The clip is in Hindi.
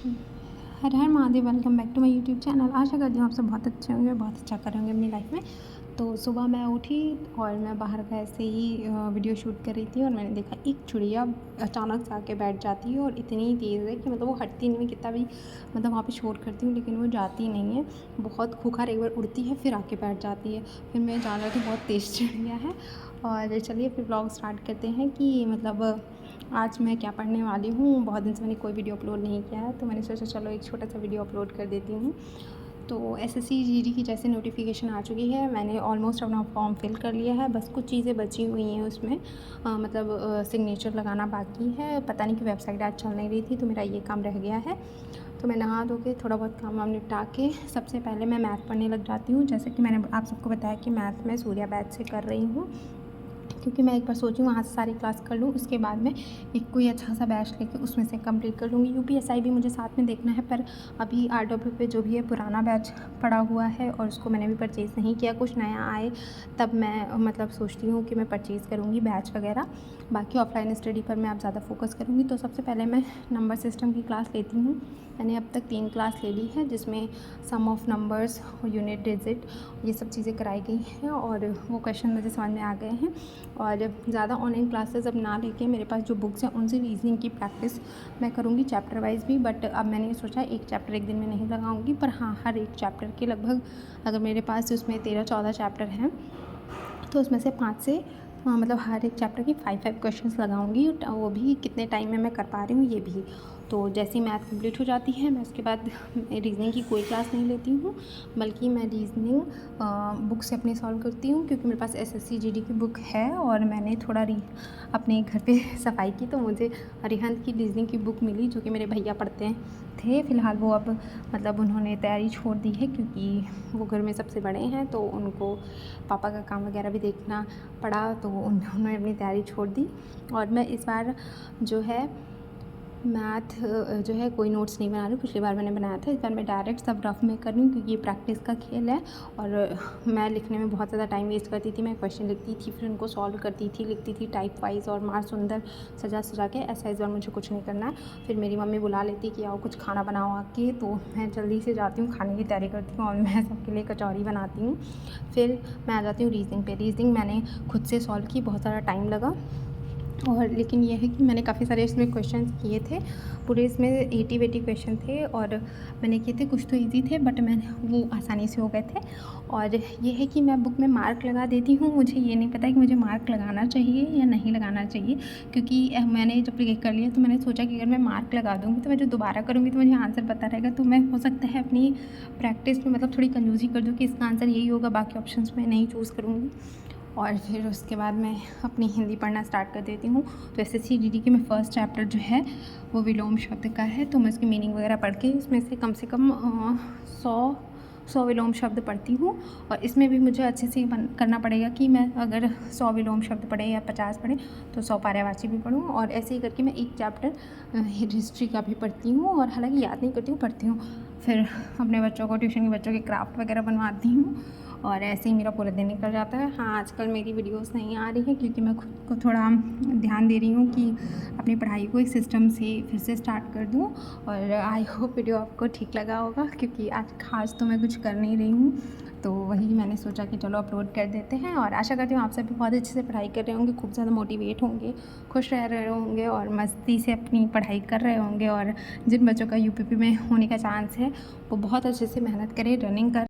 Her Har Mahadev, welcome back to my YouTube channel. आशा करती हूँ आप सब बहुत अच्छे होंगे, बहुत अच्छा कर रहे होंगे अपनी लाइफ में। तो सुबह मैं उठी और मैं बाहर का ऐसे ही वीडियो शूट कर रही थी और मैंने देखा एक चिड़िया अचानक से आके बैठ जाती है और इतनी तेज़ है कि मतलब वो हटती नहीं है, कितना भी मतलब वहाँ पे शोर करती हूँ लेकिन वो जाती नहीं है। बहुत खूंखार, एक बार उड़ती है फिर आके बैठ जाती है। फिर मैं जान रही थी बहुत तेज़ चिड़िया है। और चलिए फिर ब्लॉग स्टार्ट करते हैं कि मतलब आज मैं क्या पढ़ने वाली हूँ। बहुत दिन से मैंने कोई वीडियो अपलोड नहीं किया है तो मैंने सोचा चलो एक छोटा सा वीडियो अपलोड कर देती हूँ। तो एसएससी जीडी की जैसे नोटिफिकेशन आ चुकी है, मैंने ऑलमोस्ट अपना फॉर्म फिल कर लिया है। बस कुछ चीज़ें बची हुई हैं उसमें, मतलब सिग्नेचर लगाना बाकी है। पता नहीं कि वेबसाइट आज चल नहीं रही थी तो मेरा ये काम रह गया है। तो मैं नहा धो के थोड़ा बहुत काम वाम निपटा के सबसे पहले मैं मैथ पढ़ने लग जाती हूँ। जैसे कि मैंने आप सबको बताया कि मैथ में सूर्या बैच से कर रही हूँ, क्योंकि मैं एक बार सोची वहाँ से सारी क्लास कर लूँ, उसके बाद में एक कोई अच्छा सा बैच लेके उसमें से कंप्लीट कर लूँगी। यूपीएसआई भी मुझे साथ में देखना है, पर अभी आरडब्ल्यू पे जो भी है पुराना बैच पड़ा हुआ है और उसको मैंने भी परचेज़ नहीं किया। कुछ नया आए तब मैं मतलब सोचती हूँ कि मैं परचेज़ करूँगी बैच वगैरह। बाकी ऑफलाइन स्टडी पर मैं अब ज़्यादा फोकस करूँगी। तो सबसे पहले मैं नंबर सिस्टम की क्लास लेती हूँ। मैंने अब तक 3 क्लास ले ली है, जिसमें सम ऑफ नंबर्स और यूनिट डिजिट ये सब चीज़ें कराई गई हैं और वो क्वेश्चन मुझे समझ में आ गए हैं। और ज़्यादा ऑनलाइन क्लासेस अब ना लेके मेरे पास जो बुक्स हैं उनसे रीजनिंग की प्रैक्टिस मैं करूँगी चैप्टर वाइज भी। बट अब मैंने ये सोचा एक चैप्टर एक दिन में नहीं लगाऊंगी, पर हाँ हर एक चैप्टर के लगभग, अगर मेरे पास उसमें 13-14 चैप्टर हैं तो उसमें से 5 से मतलब हर एक चैप्टर की 5-5 क्वेश्चंस लगाऊंगी। वो भी कितने टाइम में मैं कर पा रही हूँ ये भी। तो जैसे ही मैथ कंप्लीट हो जाती है मैं उसके बाद रीजनिंग की कोई क्लास नहीं लेती हूँ, बल्कि मैं रीजनिंग बुक से अपनी सॉल्व करती हूँ। क्योंकि मेरे पास एसएससी जीडी की बुक है और मैंने थोड़ा अपने घर पे सफाई की तो मुझे अरिहंत की रीजनिंग की बुक मिली, जो कि मेरे भैया पढ़ते थे। फ़िलहाल वो अब मतलब उन्होंने तैयारी छोड़ दी है क्योंकि वो घर में सबसे बड़े हैं तो उनको पापा का काम वगैरह भी देखना पड़ा, तो उन्होंने अपनी तैयारी छोड़ दी। और मैं इस बार जो है मैथ जो है कोई नोट्स नहीं बना रही। पिछली बार मैंने बनाया था, इस बार मैं डायरेक्ट सब रफ में कर रही हूँ क्योंकि ये प्रैक्टिस का खेल है। और मैं लिखने में बहुत ज़्यादा टाइम वेस्ट करती थी। मैं क्वेश्चन लिखती थी फिर उनको सॉल्व करती थी, लिखती थी टाइप वाइज और मार सुंदर सजा के। ऐसा इस बार मुझे कुछ नहीं करना है। फिर मेरी मम्मी बुला लेती कि आओ कुछ खाना बनाओ आके, तो मैं जल्दी से जाती हूँ, खाने की तैयारी करती हूँ और मैं सबके लिए कचौरी बनाती हूँ। फिर मैं आ जाती हूँ रीजनिंग पे। रीजनिंग मैंने खुद से सॉल्व की, बहुत सारा टाइम लगा। और लेकिन ये है कि मैंने काफ़ी सारे इसमें क्वेश्चंस किए थे, पूरे इसमें 80-80 क्वेश्चन थे और मैंने किए थे। कुछ तो इजी थे बट मैंने वो आसानी से हो गए थे। और ये है कि मैं बुक में मार्क लगा देती हूँ। मुझे ये नहीं पता है कि मुझे मार्क लगाना चाहिए या नहीं लगाना चाहिए, क्योंकि मैंने जब क्लिक कर लिया तो मैंने सोचा कि अगर मैं मार्क लगा दूँगी तो मैं जो दोबारा करूँगी तो मुझे आंसर पता रहेगा। तो मैं हो सकता है अपनी प्रैक्टिस में मतलब थोड़ी कंजूसी कर दूँ कि इसका आंसर यही होगा, बाकी ऑप्शंस में नहीं चूज़ करूँगी। और फिर उसके बाद मैं अपनी हिंदी पढ़ना स्टार्ट कर देती हूँ। तो एसएससी जीडी के में फ़र्स्ट चैप्टर जो है वो विलोम शब्द का है, तो मैं उसकी मीनिंग वगैरह पढ़ के इसमें से कम 100 विलोम शब्द पढ़ती हूँ। और इसमें भी मुझे अच्छे से करना पड़ेगा कि मैं अगर 100 विलोम शब्द पढ़े या 50 पढ़े तो 100 पर्यायवाची भी पढ़ूँ। और ऐसे ही करके मैं एक चैप्टर हिस्ट्री का भी पढ़ती हूँ, और हालांकि याद नहीं करती हूँ, पढ़ती हूँ। फिर अपने बच्चों को, ट्यूशन के बच्चों के क्राफ्ट वगैरह बनवाती हूँ और ऐसे ही मेरा पूरा दिन निकल जाता है। हाँ, आजकल मेरी वीडियोस नहीं आ रही है क्योंकि मैं खुद को थोड़ा ध्यान दे रही हूँ कि अपनी पढ़ाई को एक सिस्टम से फिर से स्टार्ट कर दूँ। और आई होप वीडियो आपको ठीक लगा होगा, क्योंकि आज खास तो मैं कुछ कर नहीं रही हूँ, तो वही मैंने सोचा कि चलो अपलोड कर देते हैं। और आशा करती हूँ आप सब भी बहुत अच्छे से पढ़ाई कर रहे होंगे, खूब ज़्यादा मोटिवेट होंगे, खुश रह रहे होंगे और मस्ती से अपनी पढ़ाई कर रहे होंगे। और जिन बच्चों का यूपीपी में होने का चांस है वो बहुत अच्छे से मेहनत करें, रनिंग कर